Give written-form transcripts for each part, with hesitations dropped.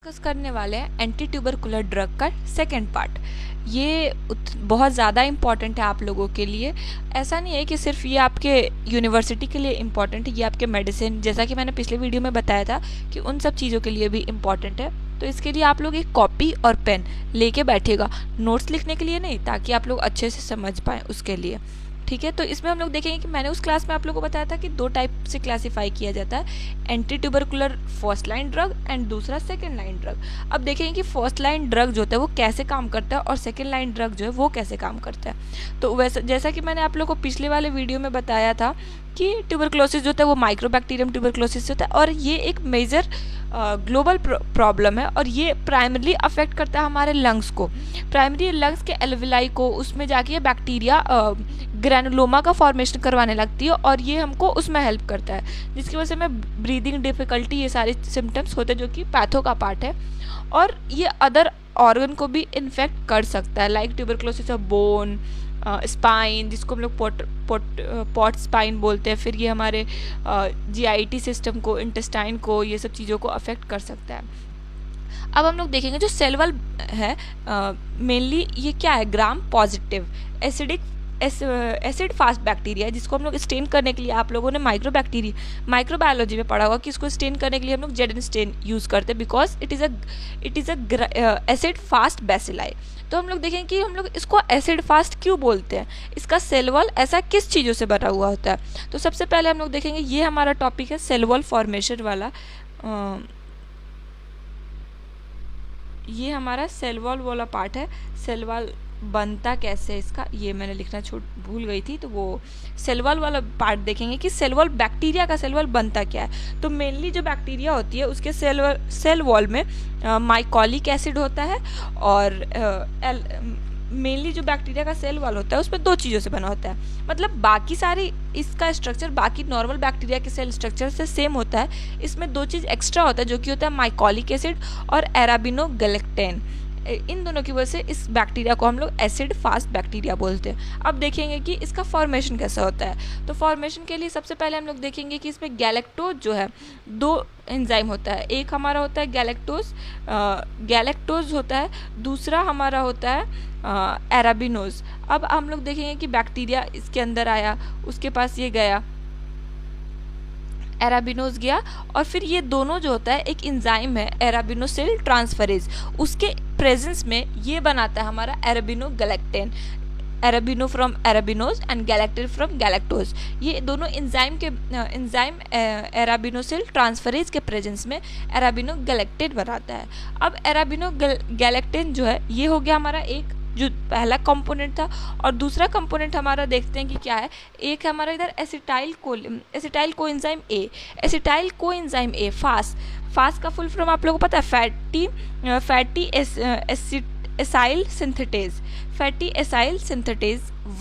Discuss करने वाले हैं एंटी ट्यूबरकुलर ड्रग का सेकंड पार्ट। ये बहुत ज़्यादा इम्पॉर्टेंट है आप लोगों के लिए। ऐसा नहीं है कि सिर्फ ये आपके यूनिवर्सिटी के लिए इम्पॉर्टेंट है, ये आपके मेडिसिन, जैसा कि मैंने पिछले वीडियो में बताया था कि उन सब चीज़ों के लिए भी इम्पॉर्टेंट है। तो इसके लिए आप लोग एक कॉपी और पेन लेके बैठिएगा, नोट्स लिखने के लिए नहीं, ताकि आप लोग अच्छे से समझ पाएँ उसके लिए। ठीक है, तो इसमें हम लोग देखेंगे कि मैंने उस क्लास में आप लोगों को बताया था कि दो टाइप से क्लासीफाई किया जाता है, anti tubercular first line drug and दूसरा सेकंड लाइन ड्रग। अब देखेंगे कि फर्स्ट लाइन ड्रग जो होता है वो कैसे काम करता है और सेकंड लाइन ड्रग जो है वो कैसे काम करता है। तो वैसे जैसा कि मैंने आप लोगों को पिछले वाले वीडियो में बताया था कि ट्यूबरक्लोसिस जो होता है वो माइक्रोबैक्टीरियम ट्यूबरक्लोसिस होता है और ये एक मेजर ग्लोबल प्रॉब्लम है और ये प्राइमरली अफेक्ट करता है हमारे लंग्स को, प्राइमरी लंग्स के एल्वेलाई को। उसमें जाके ये बैक्टीरिया ग्रैनुलोमा का फॉर्मेशन करवाने लगती है और ये हमको उसमें हेल्प करता है, जिसकी वजह से हमें ब्रीदिंग डिफ़िकल्टी, ये सारे सिम्टम्स होते हैं जो कि पैथो का पार्ट है। और ये अदर ऑर्गन को भी इन्फेक्ट कर सकता है, like tuberculosis of bone, spine, जिसको हम लोग पॉट स्पाइन बोलते हैं। फिर ये हमारे जीआईटी सिस्टम को, इंटेस्टाइन को, ये सब चीज़ों को अफेक्ट कर सकता है। अब हम लोग देखेंगे जो सेल वॉल है, मेनली ये क्या है, gram positive acid fast bacteria, जिसको हम लोग स्टेन करने के लिए, आप लोगों ने माइक्रोबायोलॉजी में पढ़ा होगा कि इसको स्टेन करने के लिए हम लोग जेडन स्टेन यूज़ करते हैं, because it is a acid fast bacilli. तो हम लोग देखेंगे कि हम लोग इसको एसिड फास्ट क्यों बोलते हैं, इसका सेल वॉल ऐसा किस चीज़ों से बना हुआ होता है। तो सबसे पहले हम लोग देखेंगे, ये हमारा टॉपिक है सेल वॉल फॉर्मेशन वाला। ये हमारा सेल वॉल वाला पार्ट है। सेल वॉल बनता कैसे है इसका, ये मैंने लिखना भूल गई थी, तो वो सेल वॉल वाला पार्ट देखेंगे कि सेल वॉल, बैक्टीरिया का सेल वॉल बनता क्या है। तो मेनली जो बैक्टीरिया होती है उसके सेल वॉल में माइकोलिक एसिड होता है और मेनली जो बैक्टीरिया का सेल वॉल होता है उसमें दो चीज़ों से बना होता है। मतलब बाकी सारी इसका स्ट्रक्चर बाकी नॉर्मल बैक्टीरिया के सेल स्ट्रक्चर से सेम होता है, इसमें दो चीज़ एक्स्ट्रा होता है जो कि होता है माइकोलिक एसिड और एराबिनोगैलेक्टेन। इन दोनों की वजह से इस बैक्टीरिया को हम लोग एसिड फास्ट बैक्टीरिया बोलते हैं। अब देखेंगे कि इसका फॉर्मेशन कैसा होता है। तो फॉर्मेशन के लिए सबसे पहले हम लोग देखेंगे कि इसमें गैलेक्टोज जो है, दो एंजाइम होता है। एक हमारा होता है गैलेक्टोज होता है, दूसरा हमारा होता है एराबिनोज। अब हम लोग देखेंगे कि बैक्टीरिया इसके अंदर आया, उसके पास ये गया, एराबिनोज गया, और फिर ये दोनों जो होता है एक एंजाइम है एराबिनोसिल ट्रांसफरेज, उसके प्रेजेंस में ये बनाता है हमारा arabinogalactan, arabino from arabinose and galactan from galactose. ये दोनों एंजाइम एराबिनोसिल ट्रांसफरेज के प्रेजेंस में एराबिनोगैलेक्टेन बनाता है। अब एराबिनोगैलेक्टेन जो है ये हो गया हमारा एक जो पहला कंपोनेंट था, और दूसरा कंपोनेंट हमारा देखते हैं कि क्या है। एक है हमारा इधर acetyl coenzyme A, acetyl coenzyme A fast का फुल फॉर्म आप लोगों को पता है, फैटी एसाइल सिंथेटेज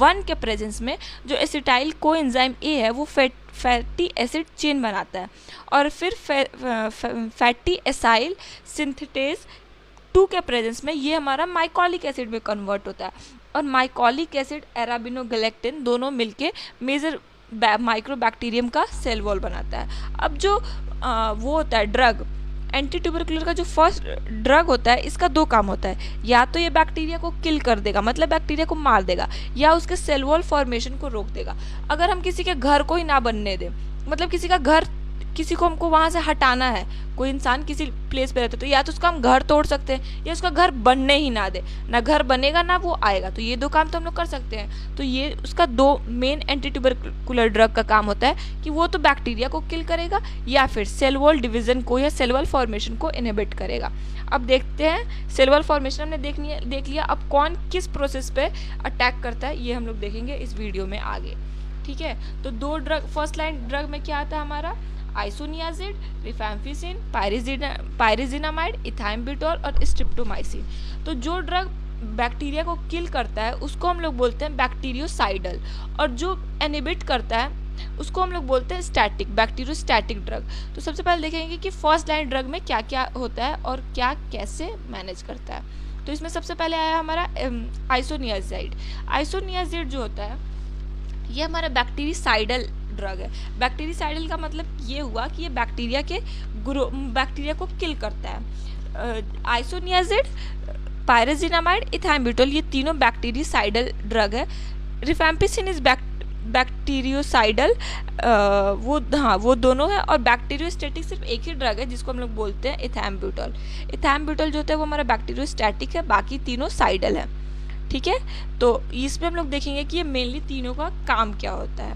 1 के प्रेजेंस में जो एसिटाइल कोएंजाइम ए है वो फैटी एसिड चेन बनाता है, और फिर फैटी एसाइल सिंथेटेज 2 के प्रेजेंस में ये हमारा माइकोलिक एसिड में कन्वर्ट होता है, और माइकोलिक एसिड एराबिनोगैलेक्टिन दोनों मिलके मेजर माइक्रोबैक्टीरियम का सेल वॉल बनाता है। अब जो वो होता है ड्रग, एंटी ट्यूबरकुलर का जो फर्स्ट ड्रग होता है, इसका दो काम होता है, या तो ये बैक्टीरिया को किल कर देगा, मतलब बैक्टीरिया को मार देगा, या उसके सेल वॉल फॉर्मेशन को रोक देगा। अगर हम किसी के घर को ही ना बनने दें, मतलब किसी को हमको वहाँ से हटाना है, कोई इंसान किसी प्लेस पे रहता है, तो या तो उसका हम घर तोड़ सकते हैं या उसका घर बनने ही ना दे, ना घर बनेगा ना वो आएगा। तो ये दो काम तो हम लोग कर सकते हैं। तो ये उसका दो मेन एंटी ट्यूबरकुलर ड्रग का काम होता है कि वो तो बैक्टीरिया को किल करेगा या फिर सेल वॉल डिवीजन को या सेल वॉल फॉर्मेशन को इनहिबिट करेगा। अब देखते हैं सेल वॉल फॉर्मेशन हमने देख लिया, अब कौन किस प्रोसेस पे अटैक करता है ये हम लोग देखेंगे इस वीडियो में आगे। ठीक है, तो दो ड्रग, फर्स्ट लाइन ड्रग में क्या आता है हमारा, आइसोनियाजिड, रिफैम्पिसिन, पायरिजिनामाइड, इथाइम्बिटोल और स्ट्रिप्टोमाइसिन। तो जो ड्रग बैक्टीरिया को किल करता है उसको हम लोग बोलते हैं बैक्टीरियोसाइडल, और जो इनहिबिट करता है उसको हम लोग बोलते हैं बैक्टीरियोस्टैटिक ड्रग। तो सबसे पहले देखेंगे कि फर्स्ट लाइन ड्रग में क्या क्या होता है और क्या कैसे मैनेज करता है। तो इसमें सबसे पहले आया हमारा आइसोनियाजिड जो होता है ये हमारा बैक्टीरिसाइडल ड्रग है। बैक्टीरिसाइडल का मतलब ये हुआ कि ये बैक्टीरिया को किल करता है। आइसोनियाजिड, पायरेजिनामाइड, इथाइलब्यूटोल, ये तीनों बैक्टीरियोसाइडल ड्रग है। रिफैम्पिसिन इज बैक्टीरियोसाइडल, वो दोनों है। और बैक्टीरियोस्टैटिक सिर्फ एक ही ड्रग है जिसको हम लोग बोलते हैं इथाइलब्यूटोल। इथाइलब्यूटोल जो होता है वो हमारा बैक्टीरियोस्टैटिक है, बाकी तीनों साइडल है। ठीक है, तो इसमें हम लोग देखेंगे कि ये मेनली तीनों का काम क्या होता है,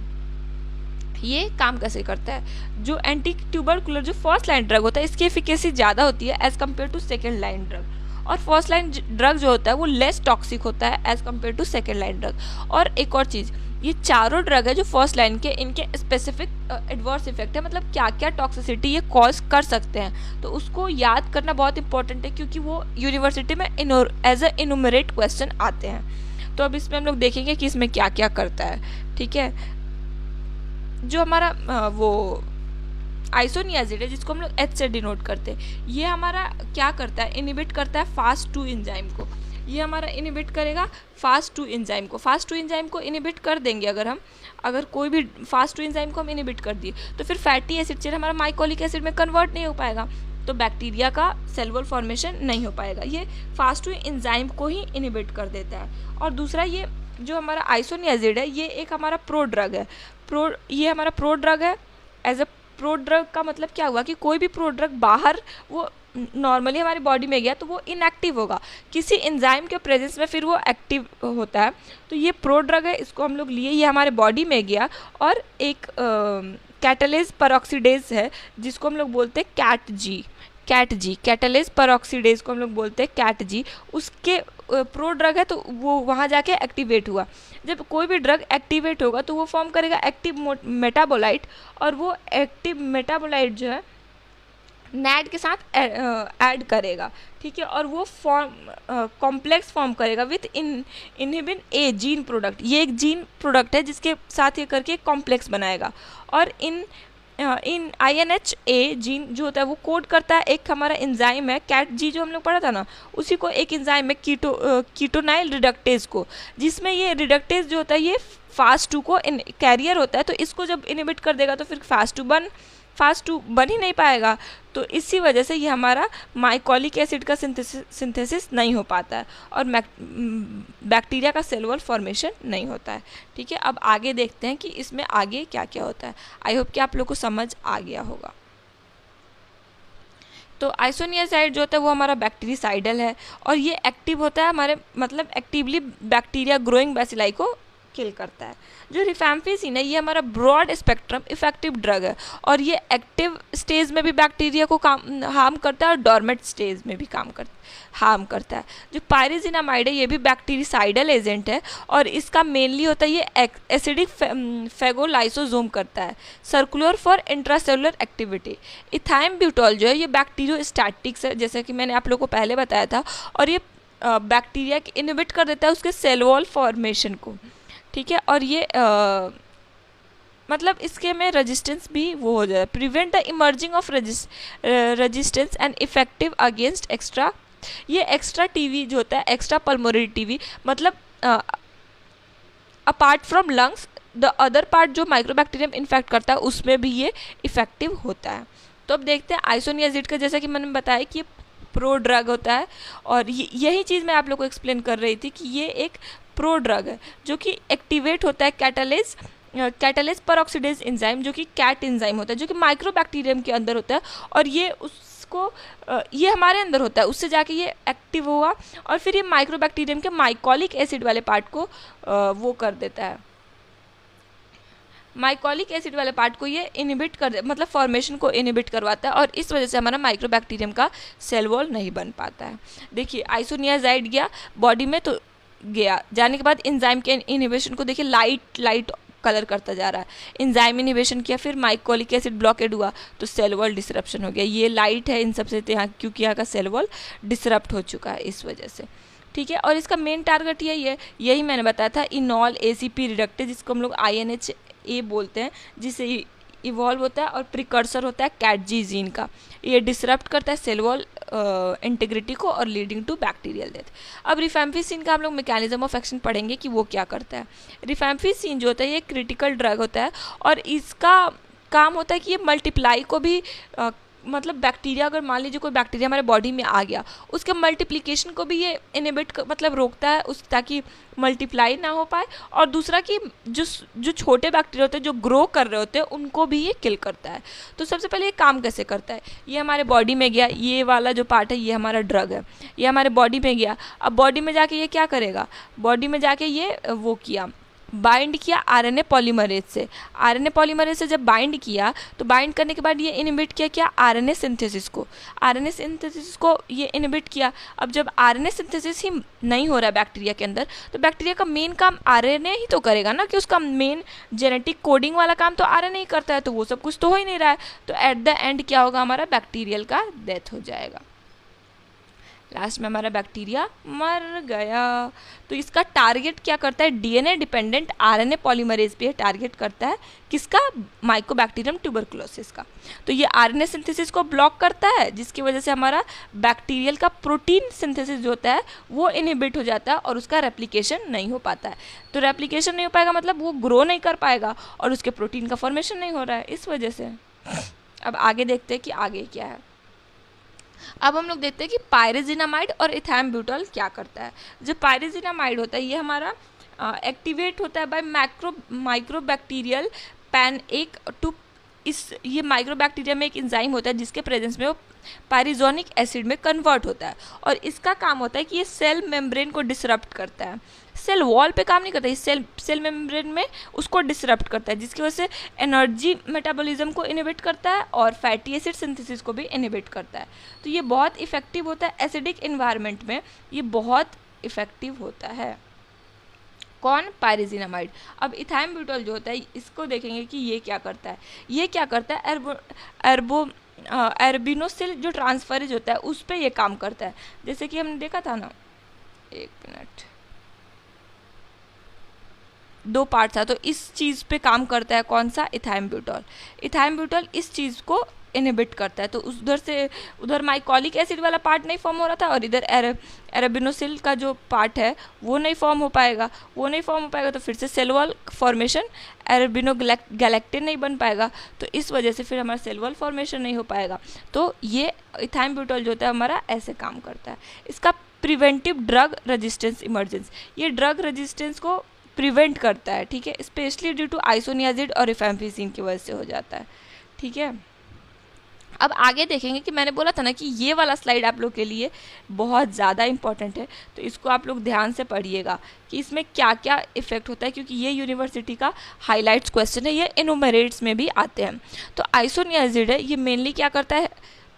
ये काम कैसे करता है। जो एंटी ट्यूबरकुलर जो फर्स्ट लाइन ड्रग होता है इसकी एफिकेसी ज़्यादा होती है as compared to second line drug, और फर्स्ट लाइन ड्रग जो होता है वो लेस टॉक्सिक होता है as compared to second line drug. और एक और चीज़, ये चारों ड्रग है जो फर्स्ट लाइन के, इनके स्पेसिफिक एडवर्स इफेक्ट है, मतलब क्या क्या टॉक्सिसिटी ये कॉज कर सकते हैं, तो उसको याद करना बहुत इंपॉर्टेंट है क्योंकि वो यूनिवर्सिटी में एज अ इनुमरेट क्वेश्चन आते हैं। तो अब इसमें हम लोग देखेंगे कि इसमें क्या क्या करता है। ठीक है, जो हमारा वो आइसोनियाजिड है जिसको हम लोग एच से डिनोट करते हैं, ये हमारा क्या करता है, इनिबिट करता है फास्ट टू एंजाइम को। ये हमारा इनिबिट करेगा फास्ट टू एंजाइम को। फास्ट टू एंजाइम को इनिबिट कर देंगे अगर कोई भी फास्ट टू एंजाइम को हम इनिबिट कर दिए तो फिर फैटी एसिड चेन हमारा माइकोलिक एसिड में कन्वर्ट नहीं हो पाएगा, तो बैक्टीरिया का सेलुलर फॉर्मेशन नहीं हो पाएगा। ये फास्ट टू एंजाइम को ही इनिबिट कर देता है। और दूसरा, ये जो हमारा आइसोनियाजिड है ये एक हमारा प्रो ड्रग है। ये हमारा प्रो ड्रग है। एज अ प्रो ड्रग का मतलब क्या हुआ कि कोई भी प्रो ड्रग बाहर वो नॉर्मली हमारी बॉडी में गया तो वो इनएक्टिव होगा, किसी एंजाइम के प्रेजेंस में फिर वो एक्टिव होता है। तो ये प्रो ड्रग है, इसको हम लोग लिए, ये हमारे बॉडी में गया और एक कैटालेज परऑक्सीडेज है जिसको हम लोग बोलते हैं कैटालेज परऑक्सीडेज को हम लोग बोलते हैं कैट जी, उसके प्रो ड्रग है तो वो वहाँ जाके एक्टिवेट हुआ। जब कोई भी ड्रग एक्टिवेट होगा तो वो फॉर्म करेगा एक्टिव मेटाबोलाइट, और वो एक्टिव मेटाबोलाइट जो है नैड के साथ ऐड करेगा। ठीक है, और वो कॉम्प्लेक्स फॉर्म करेगा with inhibin A gene product. ये एक जीन प्रोडक्ट है जिसके साथ ये करके कॉम्प्लेक्स बनाएगा। और इन INHA जीन जो होता है वो कोड करता है एक हमारा एंजाइम है कैट जी जो हम लोग पढ़ा था ना, उसी को एक एंजाइम है कीटोनाइल रिडक्टेज को, जिसमें ये रिडक्टेज जो होता है ये फास्ट टू को कैरियर होता है। तो इसको जब इनिबिट कर देगा तो फिर फास्ट टू बन ही नहीं पाएगा, तो इसी वजह से ये हमारा माइकोलिक एसिड का सिंथेसिस नहीं हो पाता है और बैक्टीरिया का सेलुलर फॉर्मेशन नहीं होता है। ठीक है, अब आगे देखते हैं कि इसमें आगे क्या क्या होता है। आई होप कि आप लोग को समझ आ गया होगा। तो आइसोनियासाइड जो होता है वो हमारा बैक्टीरिसाइडल है और ये एक्टिव होता है हमारे मतलब एक्टिवली बैक्टीरिया ग्रोइंग बैसिलाई को किल करता है। जो रिफैम्पिसिन है ये हमारा ब्रॉड स्पेक्ट्रम इफेक्टिव ड्रग है और ये एक्टिव स्टेज में भी बैक्टीरिया को हार्म करता है और डॉर्मेंट स्टेज में भी हार्म करता है। जो पायरेजिनामाइड है ये भी बैक्टीरिसाइडल एजेंट है और इसका मेनली होता है ये एसिडिक फेगोलाइसोसोम करता है, सर्कुलर फॉर इंट्रासेलुलर एक्टिविटी। इथाइलब्यूटोल जो है ये बैक्टीरियोस्टैटिक्स है जैसे कि मैंने आप लोगों को पहले बताया था, और ये बैक्टीरिया के इनहिबिट कर देता है उसके सेल वॉल फॉर्मेशन को। ठीक है, और ये मतलब इसके में रेजिस्टेंस भी वो हो जाए, prevent the emerging of resistance and effective against extra. ये एक्स्ट्रा टीवी जो होता है एक्स्ट्रा पल्मोनरी टीवी मतलब apart from lungs the other part जो माइक्रोबैक्टीरियम इन्फेक्ट करता है उसमें भी ये इफेक्टिव होता है। तो अब देखते हैं आइसोनियाजिड का, जैसा कि मैंने बताया कि ये प्रो ड्रग होता है और यही चीज़ मैं आप लोग को एक्सप्लेन कर रही थी कि ये एक प्रो ड्रग है जो कि एक्टिवेट होता है कैटालेज परऑक्सीडेज एंजाइम जो कि कैट एंजाइम होता है जो कि माइक्रोबैक्टीरियम के अंदर होता है और ये हमारे अंदर होता है, उससे जाके ये एक्टिव हुआ और फिर ये माइक्रोबैक्टीरियम के माइकोलिक एसिड वाले पार्ट को वो कर देता है, माइकोलिक एसिड वाले पार्ट को ये इनहिबिट कर मतलब फॉर्मेशन को इनहिबिट करवाता है और इस वजह से हमारा माइक्रोबैक्टीरियम का सेल वॉल नहीं बन पाता है। देखिए आइसोनियाजाइड गया बॉडी में तो गया, जाने के बाद एंजाइम के इनहिबिशन को देखिए लाइट कलर करता जा रहा है, एंजाइम इनहिबिशन किया फिर माइकोलिक एसिड ब्लॉकेड हुआ तो सेल वॉल डिसरप्शन हो गया। ये लाइट है इन सबसे यहाँ क्योंकि यहाँ का सेल वॉल डिसरप्ट हो चुका है इस वजह से। ठीक है, और इसका मेन टारगेट यही मैंने बताया था इनॉल ACP रिडक्टेज जिसको हम लोग INHA बोलते हैं, जिससे इवॉल्व होता है और प्रिकर्सर होता है कैट जी जीन का। ये डिसरप्ट करता है सेल वॉल इंटीग्रिटी को और लीडिंग टू बैक्टीरियल डेथ। अब रिफैम्पिसिन का हम लोग मैकेनिज्म ऑफ एक्शन पढ़ेंगे कि वो क्या करता है। रिफैम्पिसिन जो होता है ये क्रिटिकल ड्रग होता है और इसका काम होता है कि ये मल्टीप्लाई को भी मतलब बैक्टीरिया, अगर मान लीजिए कोई बैक्टीरिया हमारे बॉडी में आ गया, उसके मल्टीप्लिकेशन को भी ये इनहिबिट मतलब रोकता है उस, ताकि मल्टीप्लाई ना हो पाए। और दूसरा कि जो छोटे बैक्टीरिया होते हैं जो ग्रो कर रहे होते हैं उनको भी ये किल करता है। तो सबसे पहले ये काम कैसे करता है, ये हमारे बॉडी में गया, ये वाला जो पार्ट है ये हमारा ड्रग है, ये हमारे बॉडी में गया। अब बॉडी में जाके ये क्या करेगा, बॉडी में जाके ये वो किया, बाइंड किया आरएनए पॉलीमरेज से। आरएनए पॉलीमरेज से जब बाइंड किया तो बाइंड करने के बाद ये इनहिबिट किया क्या, आरएनए सिंथेसिस को। आरएनए सिंथेसिस को ये इनहिबिट किया। अब जब आरएनए सिंथेसिस ही नहीं हो रहा है बैक्टीरिया के अंदर, तो बैक्टीरिया का मेन काम आरएनए ही तो करेगा ना, कि उसका मेन जेनेटिक कोडिंग वाला काम तो आरएनए ही करता है, तो वो सब कुछ तो हो ही नहीं रहा है। तो एट द एंड क्या होगा, हमारा बैक्टीरियल का डेथ हो जाएगा, लास्ट में हमारा बैक्टीरिया मर गया। तो इसका टारगेट क्या करता है, डीएनए डिपेंडेंट आरएनए पॉलीमरेज पे टारगेट करता है, किसका, माइकोबैक्टीरियम ट्यूबरकुलोसिस का। तो ये आरएनए सिंथेसिस को ब्लॉक करता है, जिसकी वजह से हमारा बैक्टीरियल का प्रोटीन सिंथेसिस जो होता है वो इनहिबिट हो जाता है और उसका रेप्लिकेशन नहीं हो पाता है। तो रेप्लिकेशन नहीं हो पाएगा मतलब वो ग्रो नहीं कर पाएगा और उसके प्रोटीन का फॉर्मेशन नहीं हो रहा है, इस वजह से। अब आगे देखते हैं कि आगे क्या है। अब हम लोग देखते हैं कि पायरेजिनामाइड और इथैम्ब्यूटॉल क्या करता है। जो पायरेजिनामाइड होता है ये हमारा एक्टिवेट होता है बाय माइक्रोबैक्टीरियल पैन एक टू, इस ये माइक्रोबैक्टीरिया में एक एंजाइम होता है जिसके प्रेजेंस में वो पायरिजोनिक एसिड में कन्वर्ट होता है। और इसका काम होता है कि ये सेल मेम्ब्रेन को डिसरप्ट करता है, सेल वॉल पे काम नहीं करता, ये सेल मेम्ब्रेन में उसको डिसरप्ट करता है, जिसकी वजह से एनर्जी मेटाबॉलिज्म को इनहिबिट करता है और फैटी एसिड सिंथेसिस को भी इनहिबिट करता है। तो ये बहुत इफेक्टिव होता है एसिडिक इन्वायरमेंट में, ये बहुत इफेक्टिव होता है। कौन, पायरेजिनामाइड। अब इथैम्ब्यूटॉल जो होता है इसको देखेंगे कि ये क्या करता है। ये क्या करता है, एर्बिनोसिल जो ट्रांसफरेज होता है उस पर ये काम करता है। जैसे कि हमने देखा था ना, एक मिनट, दो पार्ट था, तो इस चीज़ पे काम करता है कौन सा, इथैम्ब्यूटॉल। इथैम्ब्यूटॉल इस चीज़ को इनहिबिट करता है। तो उधर माइकोलिक एसिड वाला पार्ट नहीं फॉर्म हो रहा था और इधर एराबिनोसिल का जो पार्ट है वो नहीं फॉर्म हो पाएगा, तो फिर से सेल वॉल फॉर्मेशन, एराबिनोगैलेक्टिन नहीं बन पाएगा, तो इस वजह से फिर हमारा सेल वॉल फॉर्मेशन नहीं हो पाएगा। तो ये इथैम्ब्यूटॉल जो होता है हमारा ऐसे काम करता है। इसका प्रिवेंटिव ड्रग रेजिस्टेंस इमर्जेंस, ये ड्रग रेजिस्टेंस को प्रिवेंट करता है, ठीक है, स्पेशली ड्यू टू आइसोनियाजिड और रिफैम्पिसिन की वजह से हो जाता है, ठीक है। अब आगे देखेंगे कि मैंने बोला था ना कि ये वाला स्लाइड आप लोग के लिए बहुत ज़्यादा इंपॉर्टेंट है, तो इसको आप लोग ध्यान से पढ़िएगा कि इसमें क्या क्या इफेक्ट होता है, क्योंकि ये यूनिवर्सिटी का हाईलाइट्स क्वेश्चन है, ये इनुमरेट्स में भी आते हैं। तो आइसोनियाजिड है, ये मेनली क्या करता है,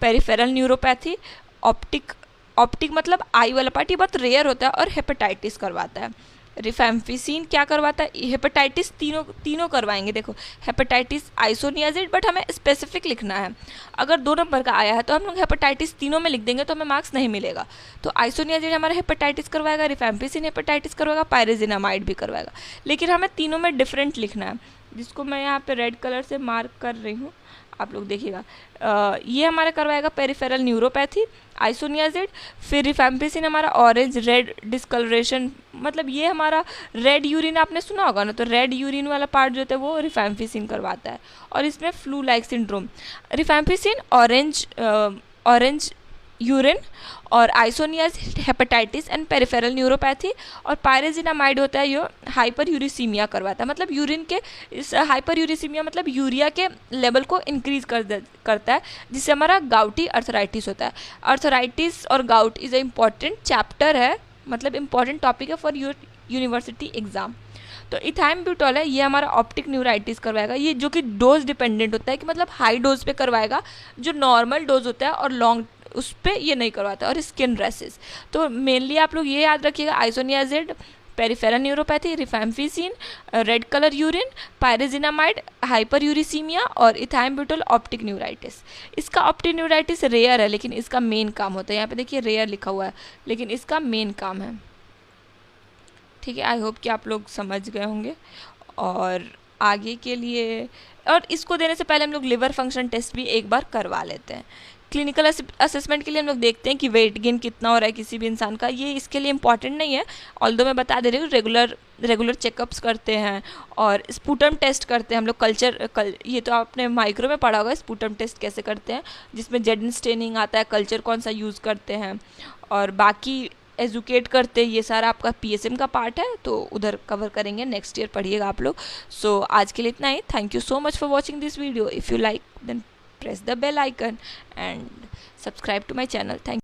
पेरिफेरल न्यूरोपैथी, ऑप्टिक मतलब आई वाला पार्ट, ये बहुत रेयर होता है, और हेपेटाइटिस करवाता है। रिफैम्पिसिन क्या करवाता है, हेपेटाइटिस तीनों करवाएंगे। देखो हेपेटाइटिस, आइसोनियाजिड, बट हमें स्पेसिफिक लिखना है। अगर 2 नंबर का आया है तो हम लोग हेपेटाइटिस तीनों में लिख देंगे तो हमें मार्क्स नहीं मिलेगा। तो आइसोनियाजिड हमारा हेपेटाइटिस करवाएगा, रिफैम्पिसिन हेपेटाइटिस करवाएगा, पायरेजिनामाइड भी करवाएगा, लेकिन हमें तीनों में डिफरेंट लिखना है, जिसको मैं यहाँ पे रेड कलर से मार्क कर रही हूँ, आप लोग देखिएगा। ये हमारा करवाएगा पेरिफेरल न्यूरोपैथी, आइसोनियाजिड। फिर रिफैम्पिसिन हमारा ऑरेंज रेड डिस्कलरेशन, मतलब ये हमारा रेड यूरिन आपने सुना होगा ना, तो रेड यूरिन वाला पार्ट जो होता है वो रिफैम्पिसिन करवाता है, और इसमें flu like syndrome. Rifampicin orange urine, और isoniazid hepatitis and peripheral neuropathy, और पायरेजिनामाइड होता है ये हाइपर यूरिसीमिया करवाता है, मतलब यूरिन के इस हाइपर यूरिसीमिया मतलब यूरिया के लेवल को इंक्रीज करता है, जिससे हमारा गाउटी अर्थराइटिस होता है। अर्थराइटिस और gout is a important chapter है, मतलब इम्पॉर्टेंट टॉपिक है फॉर योर यूनिवर्सिटी एग्जाम। तो इथैम्ब्यूटॉल है, ये हमारा ऑप्टिक न्यूराइटिस करवाएगा, ये जो कि डोज डिपेंडेंट होता है, कि मतलब हाई डोज पे करवाएगा, जो नॉर्मल डोज होता है और लॉन्ग उस पर ये नहीं करवाता, और स्किन रैसेस। तो मेनली आप लोग ये याद रखिएगा, isoniazid peripheral neuropathy, rifampicin red colour urine, pyrazinamide hyperuricaemia, और इथैम्ब्यूटॉल ऑप्टिक न्यूराइटिस। इसका ऑप्टिक न्यूराइटिस रेयर है, लेकिन इसका मेन काम होता है, यहाँ पे देखिए रेयर लिखा हुआ है, लेकिन इसका मेन काम है, ठीक है। आई होप कि आप लोग समझ गए होंगे। और आगे के लिए, और इसको देने से पहले हम लोग लिवर फंक्शन टेस्ट भी एक बार करवा लेते हैं, क्लिनिकल असेसमेंट के लिए हम लोग देखते हैं कि वेट गेन कितना हो रहा है किसी भी इंसान का, ये इसके लिए इंपॉर्टेंट नहीं है। ऑल्दो मैं बता दे रही हूँ, रेगुलर चेकअप्स करते हैं और स्पूटम टेस्ट करते हैं हम लोग। ये तो आपने माइक्रो में पढ़ा होगा स्पूटम टेस्ट कैसे करते हैं, जिसमें जेडन स्टेनिंग आता है, कल्चर कौन सा यूज़ करते हैं, और बाकी एजुकेट करते, ये सारा आपका पीएसएम का पार्ट है, तो उधर कवर करेंगे, नेक्स्ट ईयर पढ़िएगा आप लोग। सो आज के लिए इतना ही। Thank you so much for watching this video. If you like then press the bell icon and subscribe to my channel. Thank you.